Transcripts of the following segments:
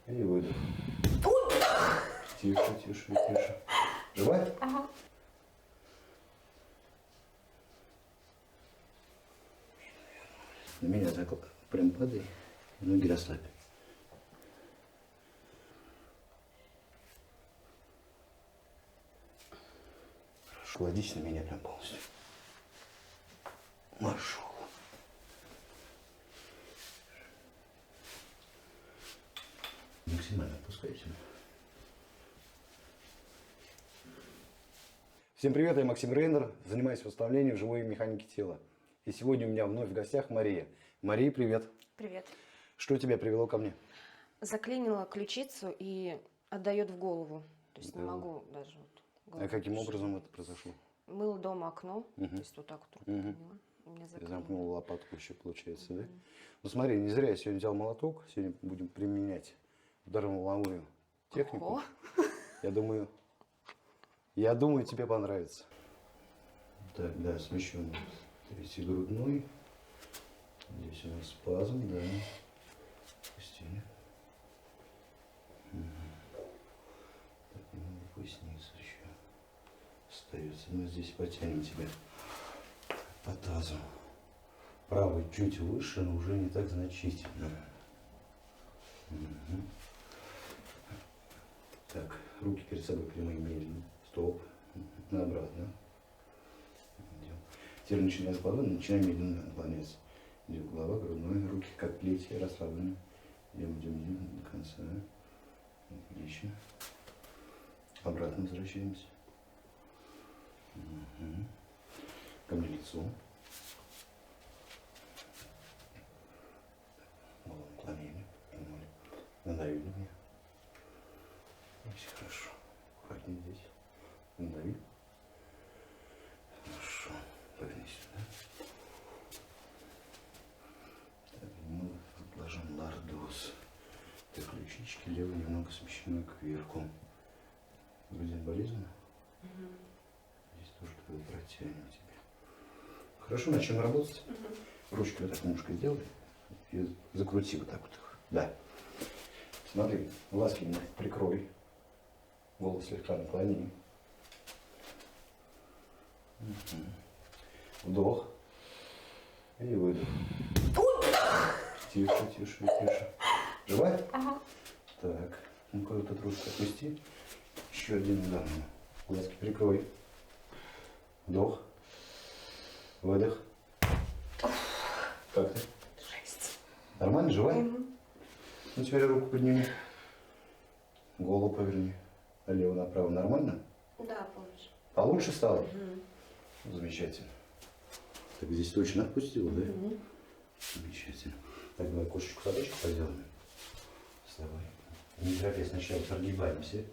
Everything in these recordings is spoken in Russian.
И выдох. Тише, тише, тише. Живая? Ага. На меня так прям падай. Ноги расслабь. Хорошо, кладись на меня прям полностью. Маршал. Максимально отпускайте. Всем привет, я Максим Рейнер, занимаюсь восстановлением живой механики тела. И сегодня у меня вновь в гостях Мария. Мария, привет. Привет. Что тебя привело ко мне? Заклинила ключицу и отдает в голову. То есть не могу даже вот. А каким образом это произошло? Мыла дома окно, то есть вот так вот руку подняла. И меня Ты заклинило. замкнула лопатку еще, получается, да? Ну смотри, не зря я сегодня взял молоток. Сегодня будем применять ударно-волновую технику. Ого. Я думаю, тебе понравится. Так, да, смещенный. Третий грудной. Здесь у нас спазм, да. Пустили. Так, немного поясница еще остается. Мы здесь потянем тебя по тазу. Правый чуть выше, но уже не так значительно. Так, руки перед собой прямые, медленно. Стоп. На обратно. Идем. Теперь начинаем с головы, начинаем медленно наклоняться. Идет голова, грудной, руки как плети, расслаблены. Идем до конца. Отлично. Обратно возвращаемся. Ко мне лицо. Голову наклонили. Надавили на меня. Все хорошо. Аккуратнее здесь. Надави. Хорошо. Поверни сюда. Так, немного отложим лордоз. Так, ключички левой немного смещены кверху. Грудь болезненно? Здесь тоже протянем тебе. Хорошо, начнем работать. Ручки вот так немножко сделай. И закрути вот так вот их. Да. Смотри, глазки мне прикрой. Голову слегка наклони. Вдох. И выдох. Тише, тише, тише. Живая? Ага. Так. Ну-ка вот эту ручку отпусти. Еще один удар. Глазки прикрой. Вдох. Выдох. Как ты? Жесть. Нормально? Живая? Ну теперь руку подними. Голову поверни. Налево направо. Нормально? Да, помнишь. Получше стало? Замечательно. Так, здесь точно отпустила, да? Замечательно. Так, давай кошечку собачку поделаем. Вставай. Не торопясь, сначала прогибаемся.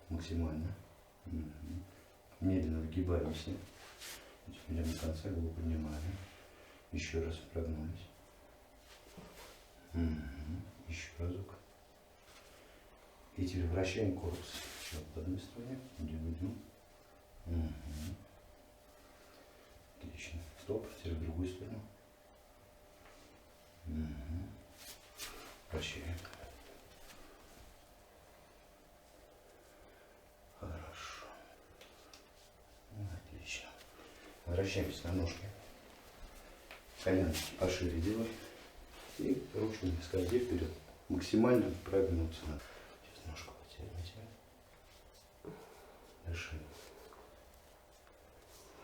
Максимально. Медленно выгибаемся. Теперь до конца голову поднимаем. Еще раз прогнулись. Еще разок. И теперь вращаем корпус. Еще по одной стороне. Идем. Отлично. Стоп. Теперь в другую сторону. Вращаем. Хорошо. Отлично. Возвращаемся на ножки. Коленки пошире делай. И ручками скользи вперед. Максимально прогнуться надо. Сейчас ножку потянете. Дыши.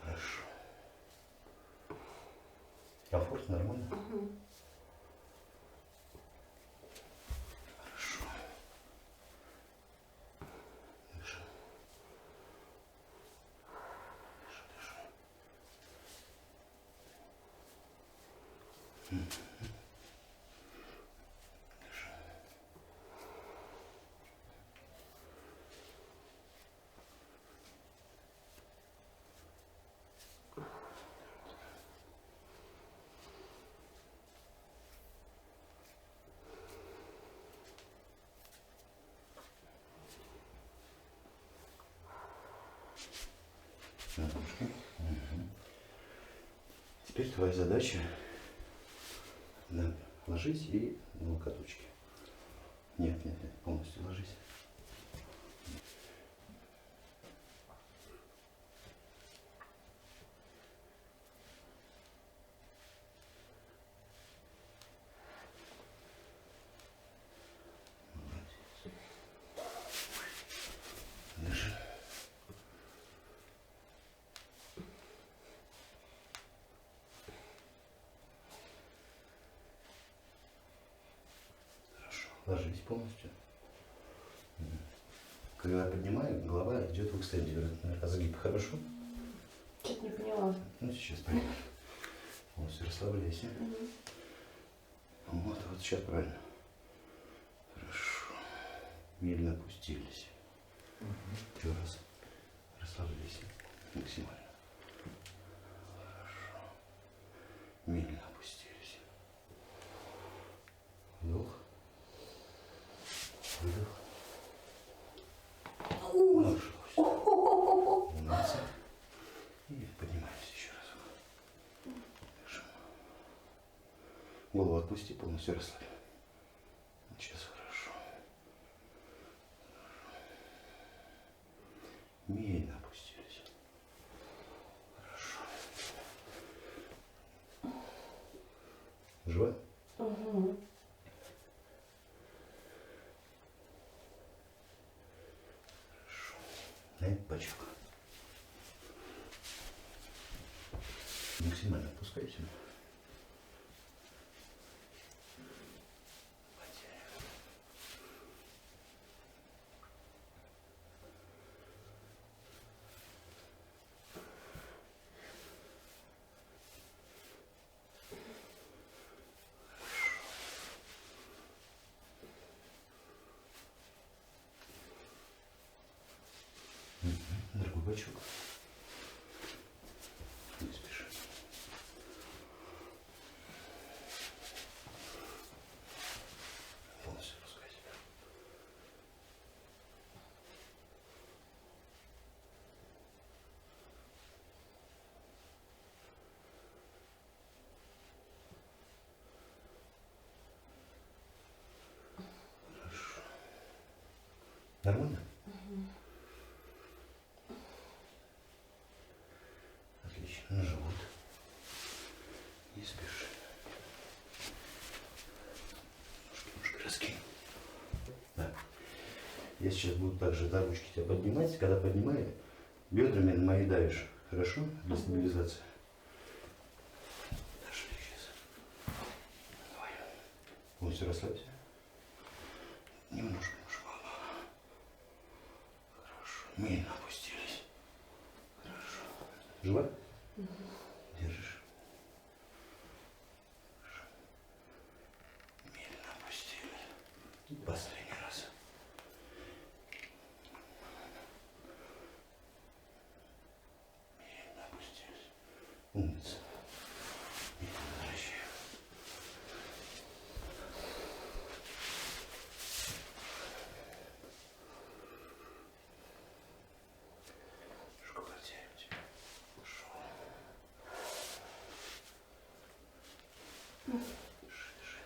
Хорошо. Комфортно, нормально? Хорошо. Дыши. Дыши. Теперь твоя задача ложись и на локоточки. Нет, нет, нет, полностью ложись. Дыши. Хорошо. Ложись полностью. Когда я поднимаю, голова идет в экстендер, разгиб. Хорошо? Чуть не поняла. Ну, сейчас пойдем. Полностью расслабляйся. Вот, вот сейчас правильно. Хорошо. Медленно опустились. Еще раз. Расслабляйся. Максимально. Хорошо. Медленно опустились. Вдох. Выдох. Нашлось. Умница. И поднимаемся еще раз. Дышим. Голову отпусти, полностью расслабь. Сейчас хорошо. Медленно опустились. Хорошо. Живо? Угу. Дай бачок. Максимально опускайся. Другой бачок. Не спеши. Полностью опускайся. Хорошо. Нормально? Отлично. На живот. Не спеши. Немножко раскинь. Да. Я сейчас буду также за ручки тебя поднимать. Когда поднимаю, бедрами на мои давишь. Хорошо? Для стабилизации. Дошли сейчас. Давай. Полностью расслабься. Немножко. Хорошо. Медленно опустились. Хорошо. Жива? Держишь. Хорошо. Медленно опустились. Последний раз. Медленно опустились. Умница. Медленно возвращаем. Немножко протягиваем тебя. Хорошо. Дыши, дыши.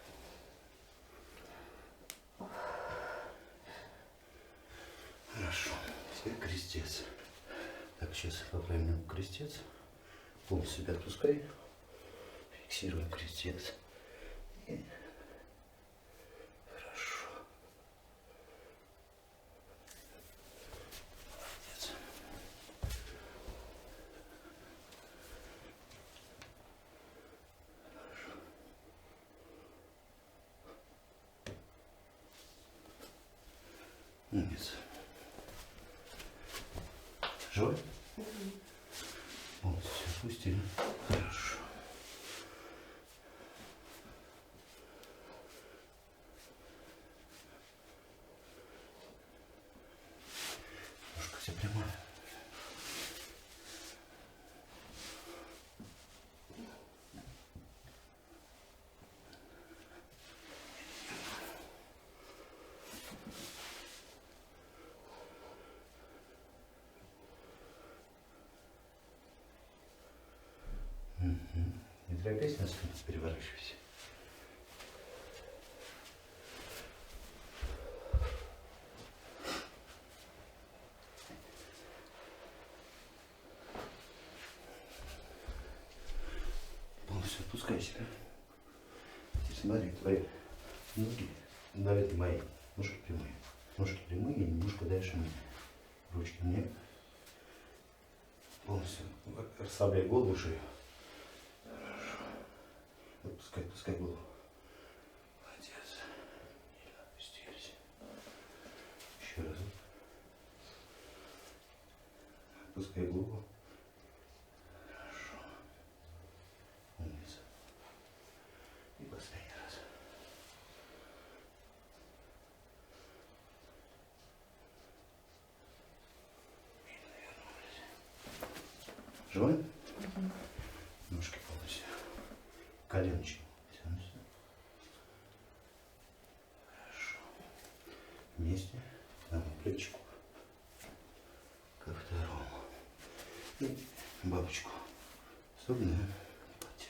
Хорошо. Теперь крестец. Так, сейчас поправим ногу крестец. Полностью себя отпускай. Фиксируем крестец. И... Хорошо. Молодец. Хорошо. Умница. Живой? Полностью все отпустили. Хорошо. Немножко все прямая. Не торопись, на спину переворачивайся. Опускайся. Теперь смотри, твои ноги давят на мои. Ножки прямые. Ножки прямые и немножко дальше мне. Ручки мне. Полностью расслабляй голову, шею. Хорошо. Отпускай, отпускай голову. Молодец. И опустились. Еще раз. Отпускай голову. Хорошо. Умница. И последний раз. Живой? Ножки полностью. Коленочки. Тянутся. Хорошо. Вместе. К одному плечику. Ко второму. И бабочку. Особенно платье.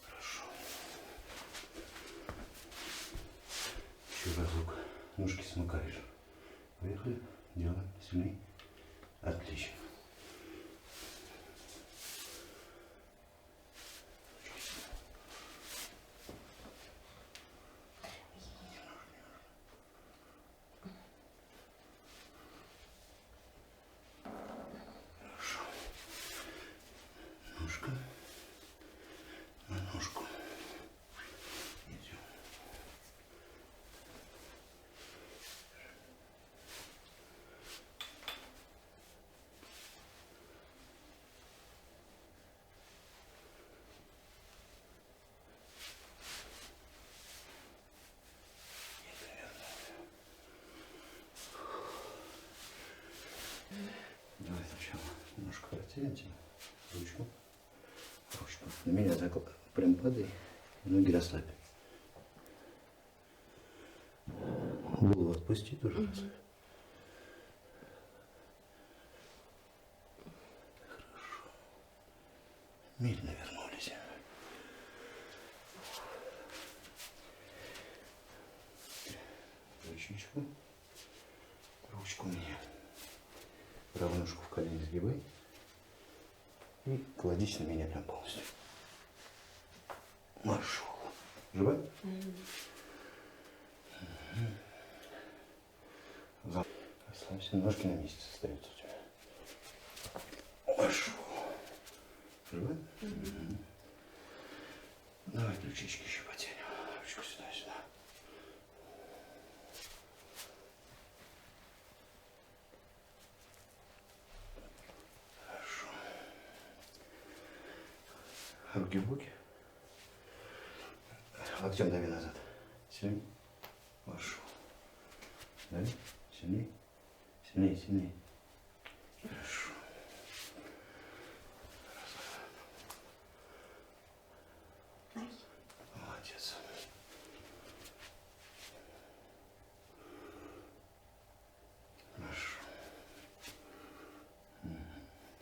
Хорошо. Еще разок. Ножки смыкаешь. Поехали. Делаем. Сильней. Отлично. Хорошо. Ножка. На ножку. Идем. Давай сначала немножко протянемся. Ручку. Ручку. На меня так прям падай. Ноги расслабь. Голову отпусти тоже. Расслабь. Хорошо. Медленно вернулись. Ручечку. Ручку мне. Правую ножку в колени сгибай. И кладись на меня прям полностью. Марш. Живой? Расслабься, ножки на месте остаются у тебя. Марш. Живой? Давай ключички еще потянем. Ручку сюда. Хорошо. Руки в боки. Локтем дави назад. Сильнее. Хорошо. Дави. Сильнее. Сильнее. Хорошо.